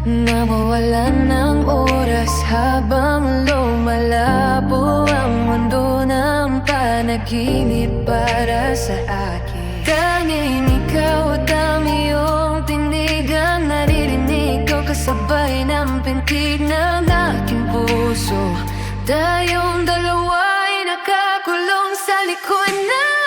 Nawawalan ng oras habang lumalabo ang mundo ng panaginip para sa akin. Tanging ikaw at ang iyong tinig ang naririnig ko, kasabay ng pintig ng aking puso. Tayong dalawa ay nakakulong sa likod na